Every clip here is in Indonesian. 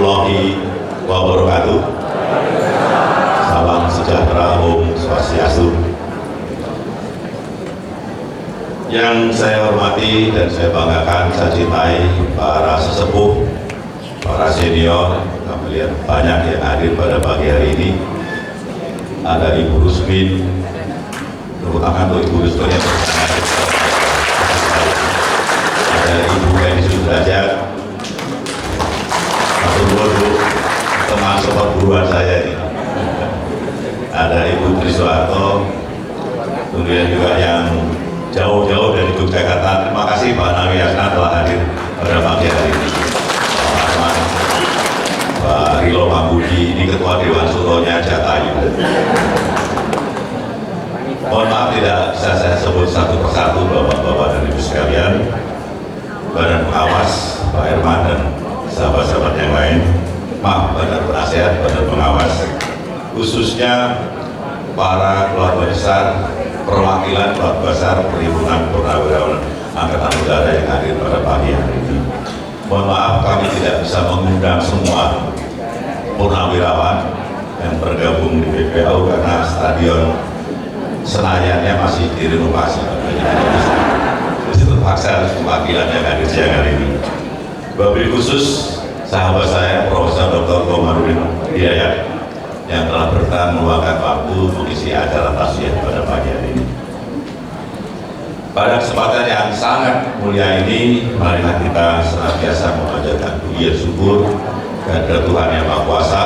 warahmatullahi wabarakatuh. Salam sejahtera, Om Swastiastu. Yang saya hormati dan saya banggakan, saya cintai para sesepuh, para senior. Kami lihat banyak yang hadir pada pagi hari ini. Ada Ibu Rusmin, terutama untuk Ibu Rusmin yang bersama. Ada Ibu Eni Sudrajat, dulu teman sobat guruan saya ini. Ada Ibu Triswarto, kemudian juga yang jauh-jauh dari Yogyakarta. Terima kasih Pak Nawiyasna telah hadir pada pagi hari ini. Pak Rilo Pambudi, ini Ketua Dewan Suronya Jatayu. Mohon maaf tidak bisa saya sebut satu persatu Bapak-Bapak dan Ibu sekalian, Badan Pengawas, Pak Herman dan sahabat-sahabat yang lain, maaf, Badan Penasihat, Badan Pengawas, khususnya para keluarga besar, perwakilan keluarga besar Perhimpunan Purnawirawan Angkatan Udara yang hadir pada pagi hari ini. Mohon maaf kami tidak bisa mengundang semua purnawirawan yang bergabung di PPAU karena stadion Senayannya masih direnovasi. Jadi terpaksa harus pemanggilan yang hadir siang hari ini. Wabil khusus sahabat saya Profesor Dr. Komarudin Hidayat yang telah bertahan meluangkan waktu mengisi acara tasbih pada pagi hari ini. Pada kesempatan yang sangat mulia ini, marilah kita senantiasa memanjatkan puji syukur kepada Tuhan Yang Maha Kuasa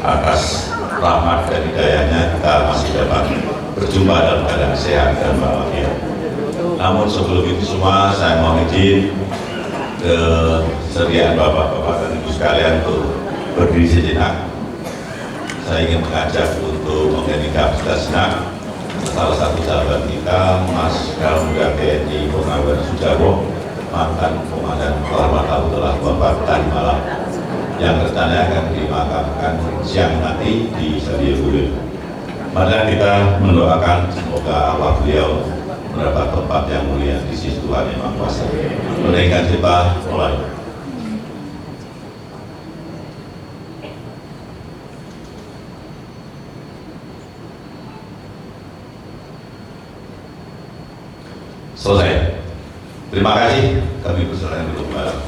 atas rahmat dan hidayahnya kita masih dapat berjumpa dalam keadaan sehat dan bahagia. Namun sebelum itu semua saya mohon izin kesediaan Bapak-Bapak dan Ibu sekalian untuk berdiri sejenak. Saya ingin mengajak untuk mengeningkan sejenak salah satu sahabat kita, Mas Kalmuda TNI Purnawirawan Sujarwo, mantan Komandan Korlantas telah wafat tadi malam, yang rencananya akan dimakamkan siang nanti di Stadion Guril. Mari kita mendoakan semoga arwah beliau mendapat tempat yang mulia di sisi Tuhan Yang Maha Kuasa. Mendengarkan kita mulai. Selesai. Terima kasih. Kami persilakan dulu bareng.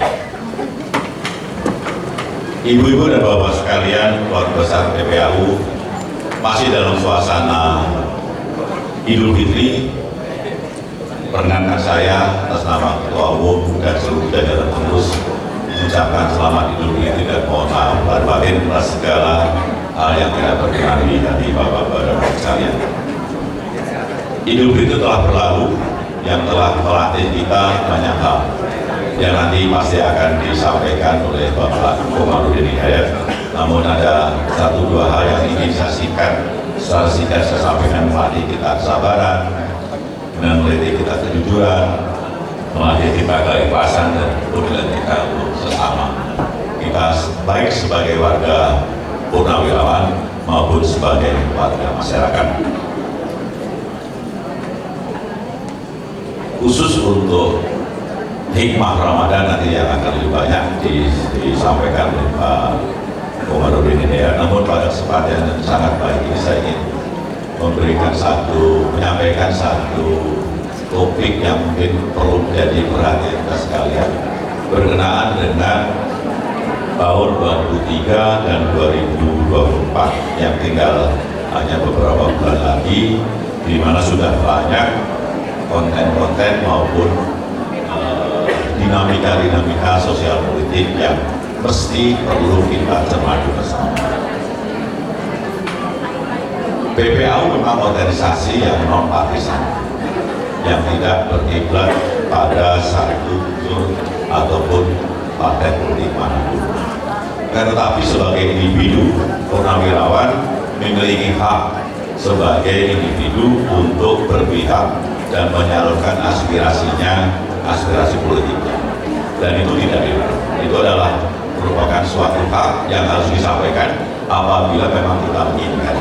Ibu-ibu dan bapak sekalian, keluarga besar PPAU masih dalam suasana Idul Fitri. Perkenankan saya atas nama Ketua Umum dan seluruh jajaran pengurus mengucapkan selamat Idul Fitri dan mohon maaf lahir batin atas segala hal yang tidak berkenan di hati bapak-bapak dan bapak sekalian. Idul Fitri telah berlalu, yang telah melatih kita banyak hal yang nanti pasti akan disampaikan oleh Bapak Komarudin Hidayat. Namun ada satu dua hal yang ingin saya secara singkat saya sampaikan. Melatih kita kesabaran, dan melatih kita kejujuran, melatih kita keikhlasan dan kepedulian kita untuk sesama. Kita baik sebagai warga purnawirawan maupun sebagai warga masyarakat. Khusus untuk hikmah Ramadan nanti yang akan lebih banyak disampaikan oleh Pak Komarudin Hidayat. Namun pada kesempatan yang sangat baik ini saya ingin menyampaikan satu topik yang mungkin perlu menjadi perhatian kita sekalian berkenaan dengan tahun 2023 dan 2024 yang tinggal hanya beberapa bulan lagi, di mana sudah banyak konten-konten maupun dinamika sosial politik yang mesti perlu kita cermati bersama. PPAU memang organisasi yang non partisan, yang tidak berkiblat pada satu unsur ataupun partai politik manapun. Tetapi sebagai individu, purnawirawan memiliki hak sebagai individu untuk berpihak dan menyalurkan aspirasinya, aspirasi politiknya, dan itu tidak dilarang. Itu adalah merupakan suatu hak yang harus disampaikan apabila memang kita menginginkan,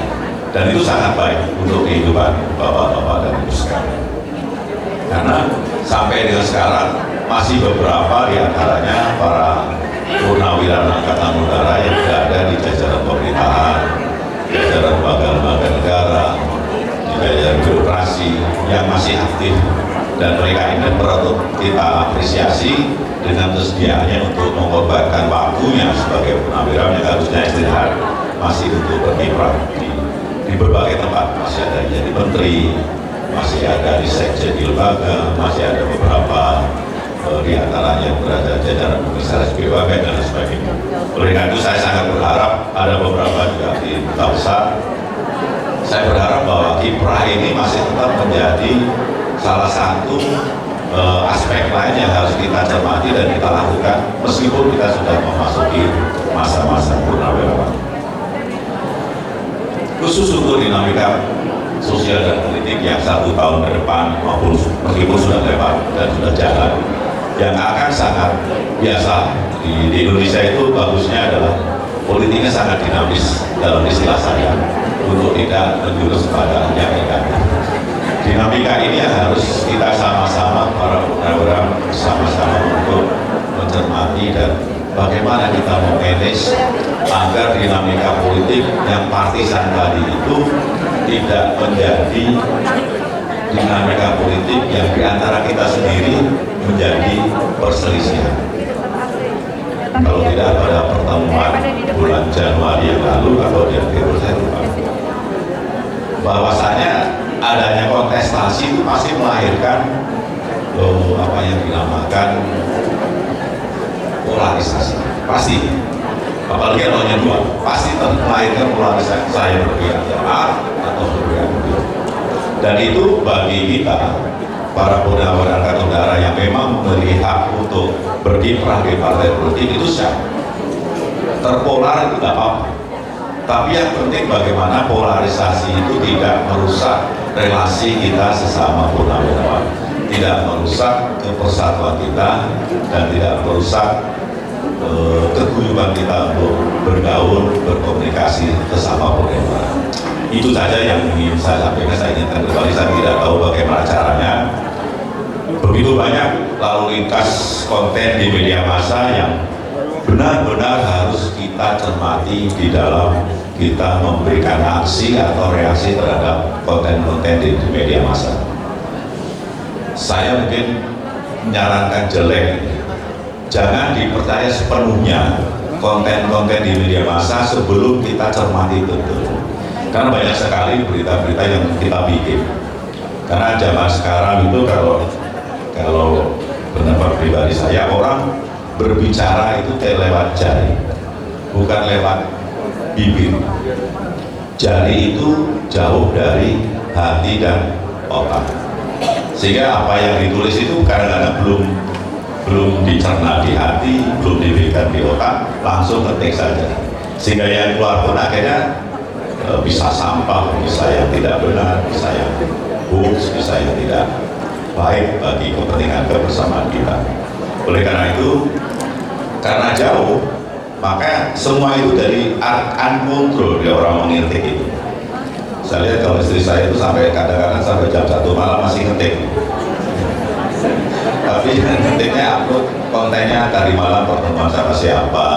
dan itu sangat baik untuk kehidupan bapak-bapak dan ibu sekalian. Karena sampai dengan sekarang masih beberapa di antaranya para purnawirawan perwira Angkatan Udara yang berada di jajaran pemerintahan, jajaran lembaga-lembaga negara, di jajaran birokrasi yang masih aktif, dan mereka ini perlu kita apresiasi dengan kesediaannya untuk mengorbankan waktunya sebagai purnawirawan yang harusnya istirahat, masih untuk berkiprah di berbagai tempat. Masih ada yang jadi menteri, masih ada di sekjen di lembaga, masih ada beberapa di antaranya berada jajaran komisaris BUMN dan sebagainya. Oleh karena itu saya sangat berharap, ada beberapa juga di Duta Besar, saya berharap bahwa kiprah ini masih tetap menjadi salah satu aspek lain yang harus kita cermati dan kita lakukan meskipun kita sudah memasuki masa-masa purnawirawan. Khusus untuk dinamika sosial dan politik yang 1 tahun ke depan maupun meskipun sudah lewat dan sudah jalan, yang akan sangat biasa di Indonesia itu bagusnya adalah politiknya sangat dinamis dalam istilah saya, untuk tidak menjurus pada yang negatif. Dinamika ini yang harus kita sama-sama para purnawirawan bersama-sama untuk mencermati dan bagaimana kita memanage agar dinamika politik yang partisan tadi itu tidak menjadi dinamika politik yang diantara kita sendiri menjadi perselisihan. Kalau tidak pada pertemuan bulan Januari yang lalu atau di akhir saya lupa, bahwasanya adanya kontestasi itu pasti melahirkan apa yang dinamakan polarisasi. Pasti, apalagi kalau dua, pasti melahirkan polarisasi. Saya berpihak A atau berpihak B. Dan itu bagi kita para purnawirawan Angkatan Udara yang memang memiliki hak untuk berkiprah di partai politik itu sah. Terpolar itu tidak apa-apa. Tapi yang penting bagaimana polarisasi itu tidak merusak relasi kita sesama purnawirawan, tidak merusak kepersatuan kita dan tidak merusak keguyuban kita untuk bergaul, berkomunikasi sesama purnawirawan. Itu saja yang ingin saya sampaikan. Saya inginkan kembali, saya tidak tahu bagaimana caranya. Begitu banyak lalu lintas konten di media massa yang benar-benar harus kita cermati di dalam kita memberikan aksi atau reaksi terhadap konten-konten di media massa. Saya mungkin menyarankan jelek, jangan dipercaya sepenuhnya konten-konten di media massa sebelum kita cermati betul. Karena banyak sekali berita-berita yang kita bikin. Karena zaman sekarang itu kalau pendapat pribadi saya, orang berbicara itu lewat jari, bukan lewat bibir. Jari itu jauh dari hati dan otak, sehingga apa yang ditulis itu kadang-kadang belum dicerna di hati, belum diberikan di otak, langsung ketik saja, sehingga yang keluar pun akhirnya bisa sampah, bisa yang tidak benar, bisa yang hoax, bisa yang tidak baik bagi kepentingan kebersamaan kita. Oleh karena itu, karena jauh, maka semua itu dari uncontrol, dia orang mengetik itu. Saya lihat kalau istri saya itu sampai kadang-kadang sampai jam 1 malam masih ngetik. Tapi ngetiknya upload kontennya dari malam pertemuan sama siapa,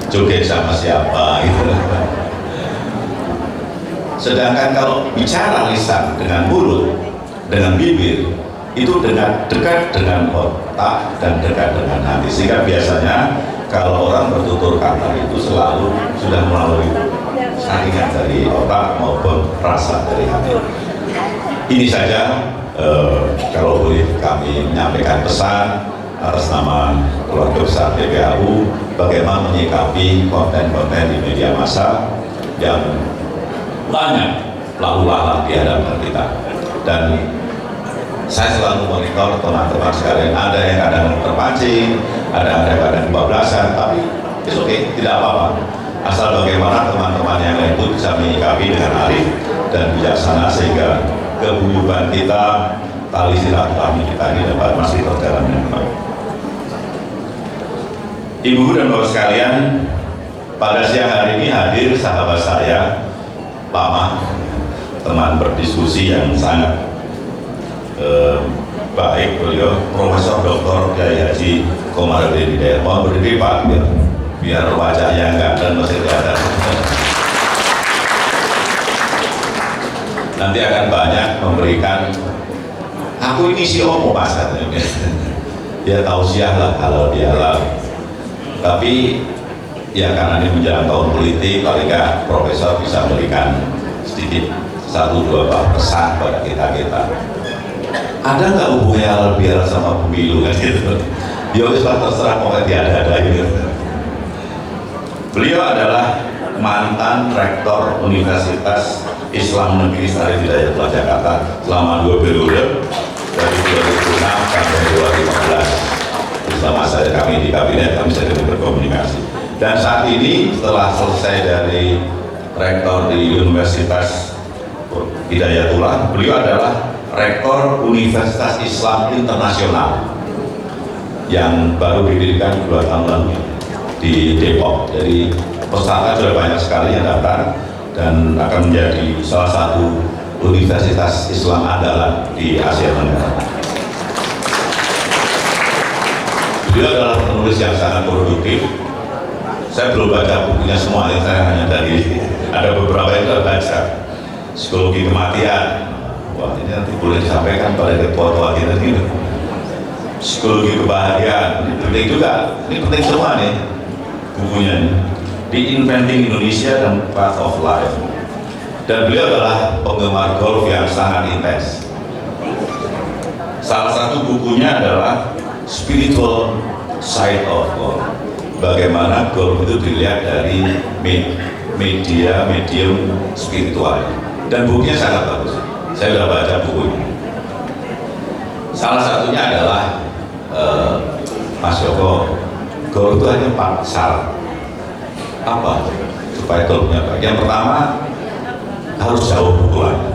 joget sama siapa, gitu. Sedangkan kalau bicara lisan dengan mulut, dengan bibir, itu dekat dengan otak dan dekat dengan hati. Sehingga biasanya kalau orang bertutur kata itu selalu sudah melalui saringan dari otak maupun rasa dari hati. Ini saja kalau boleh kami menyampaikan pesan atas nama keluarga besar PPAU, bagaimana menyikapi konten-konten di media massa yang banyak lalu lalang di hadapan kita. Dan saya selalu monitor teman-teman sekalian, ada yang kadang terpancing, ada yang kadang kebablasan, tapi it's okay, tidak apa-apa. Asal bagaimana teman-teman yang lain itu bisa menyikapi dengan arif dan bijaksana sehingga keguyuban kita, tali silaturahmi kita ini dapat masih berjalan dengan baik. Ibu dan bapak sekalian, pada siang hari ini hadir sahabat saya lama, teman berdiskusi yang sangat baik, beliau Profesor Dr. Kiai Haji Komarudin Hidayat. Mohon berdiri Pak. biar wajahnya enggak dan masih kelihatan. Nanti akan banyak memberikan, aku ini si Omo Mas katanya. Ya tausiah lah halal bihalal. Tapi ya karena ini menjelang tahun politik, paling nggak Profesor bisa memberikan sedikit 1-2 pesan pada kita. Ada nggak hubungannya halal bihalal sama pemilu kan gitu? Ya wis terserah pokoknya tiada gitu. Beliau adalah mantan rektor Universitas Islam Negeri Sari Hidayatullah Jakarta selama 2 periode dari 2006 sampai 2015. Selama saya kami di kabinet kami sering berkomunikasi. Dan saat ini setelah selesai dari rektor di Universitas Hidayatullah, beliau adalah rektor Universitas Islam Internasional yang baru didirikan 2 tahun lalu di Depok. Jadi peserta sudah banyak sekali yang datang dan akan menjadi salah satu universitas Islam andalan di Asia Tenggara. Beliau adalah penulis yang sangat produktif. Saya belum baca bukunya semua, saya hanya dari ada beberapa yang saya baca. Psikologi kematian, wah ini nanti boleh disampaikan pada ketua-ketua kita gitu. Psikologi kebahagiaan, ini penting juga, ini penting semua nih bukunya ini. The Inventing Indonesia dan Path of Life. Dan beliau adalah penggemar golf yang sangat intens. Salah satu bukunya adalah Spiritual Side of Golf. Bagaimana golf itu dilihat dari medium spiritual. Dan bukunya sangat bagus. Saya sudah baca bukunya. Salah satunya adalah Mas Joko, golf itu hanya 4 syarat. Apa supaya golfnya baik? Yang pertama harus jauh pukulannya,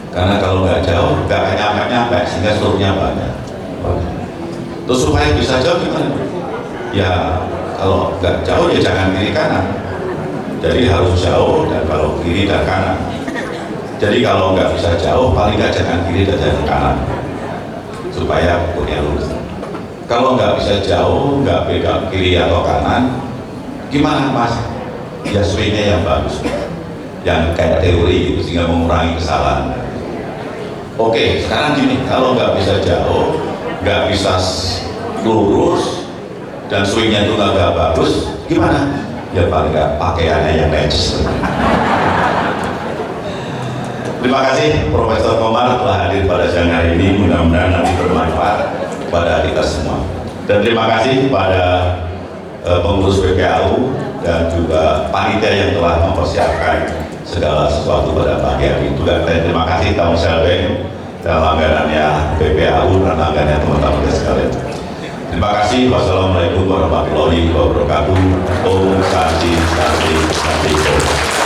karena kalau nggak jauh nggak nyampe sehingga struknya banyak. Terus supaya bisa jauh gimana? Ya kalau nggak jauh ya jangan kiri kanan, jadi harus jauh, dan kalau kiri dan kanan. Jadi kalau nggak bisa jauh paling nggak jangan kiri dan jangan kanan supaya punya lurus. Kalau nggak bisa jauh, nggak beda kiri atau kanan, gimana Mas? Ya swingnya yang bagus, yang kayak teori gitu, sehingga mengurangi kesalahan. Oke, sekarang gini, kalau nggak bisa jauh, nggak bisa lurus, dan swingnya itu nggak bagus, gimana? Ya paling nggak pakaiannya yang necis. Terima kasih Profesor Komar telah hadir pada siang hari ini, mudah-mudahan nanti bermanfaat pada kita semua. Dan terima kasih pada pengurus PPAU dan juga panitia yang telah mempersiapkan segala sesuatu pada pagi hari itu. Dan terima kasih Taung Selbeng dan langganannya PPAU dan langganannya teman-teman sekalian. Terima kasih. Wassalamualaikum warahmatullahi wabarakatuh. Om Santi Santi Santi Om.